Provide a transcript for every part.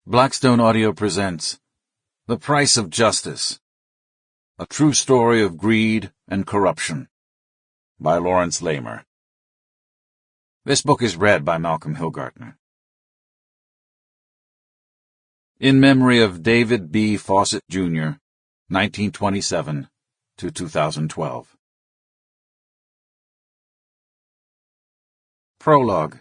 Blackstone Audio presents The Price of Justice, a true story of greed and corruption, by Laurence Leamer. This book is read by Malcolm Hillgartner. In memory of David B. Fawcett, Jr., 1927 to 2012. Prologue.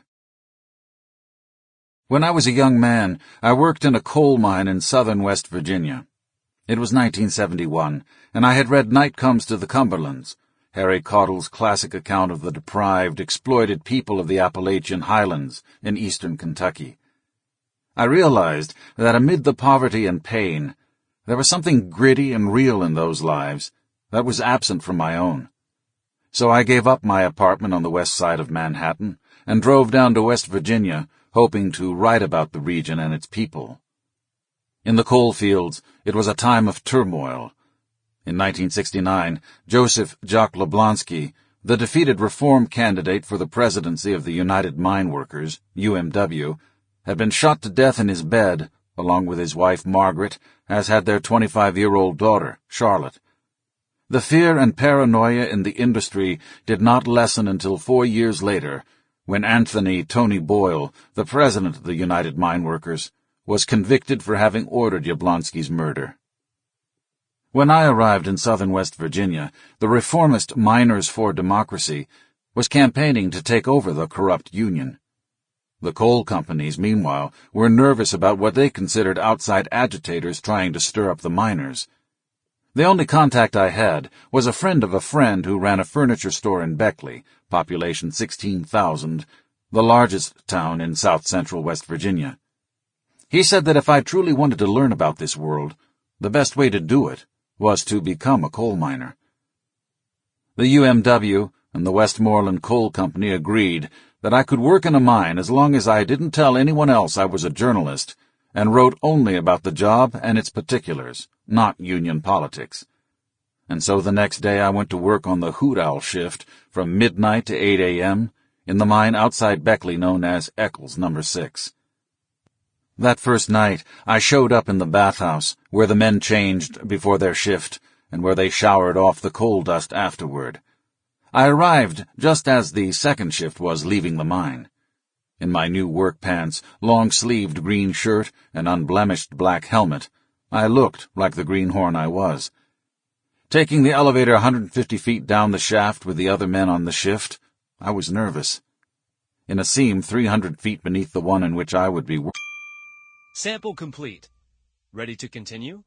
When I was a young man, I worked in a coal mine in southern West Virginia. It was 1971, and I had read Night Comes to the Cumberlands, Harry Caudle's classic account of the deprived, exploited people of the Appalachian Highlands in eastern Kentucky. I realized that amid the poverty and pain, there was something gritty and real in those lives that was absent from my own. So I gave up my apartment on the west side of Manhattan and drove down to West Virginia, hoping to write about the region and its people. In the coal fields, it was a time of turmoil. In 1969, Joseph Jacques Yablonsky, the defeated reform candidate for the presidency of the United Mine Workers, UMW, had been shot to death in his bed, along with his wife Margaret, as had their 25-year-old daughter, Charlotte. The fear and paranoia in the industry did not lessen until 4 years later, when Anthony Tony Boyle, the president of the United Mine Workers, was convicted for having ordered Yablonsky's murder. When I arrived in southern West Virginia, the reformist Miners for Democracy was campaigning to take over the corrupt union. The coal companies, meanwhile, were nervous about what they considered outside agitators trying to stir up the miners. The only contact I had was a friend of a friend who ran a furniture store in Beckley, population 16,000, the largest town in south-central West Virginia. He said that if I truly wanted to learn about this world, the best way to do it was to become a coal miner. The UMW and the Westmoreland Coal Company agreed that I could work in a mine as long as I didn't tell anyone else I was a journalist and wrote only about the job and its particulars, not union politics. And so the next day I went to work on the hoot owl shift from midnight to 8 a.m. in the mine outside Beckley known as Eccles No. 6. That first night I showed up in the bathhouse, where the men changed before their shift and where they showered off the coal dust afterward. I arrived just as the second shift was leaving the mine. In my new work pants, long-sleeved green shirt, and unblemished black helmet, I looked like the greenhorn I was. Taking the elevator 150 feet down the shaft with the other men on the shift, I was nervous. In a seam 300 feet beneath the one in which I would be working. Sample complete. Ready to continue?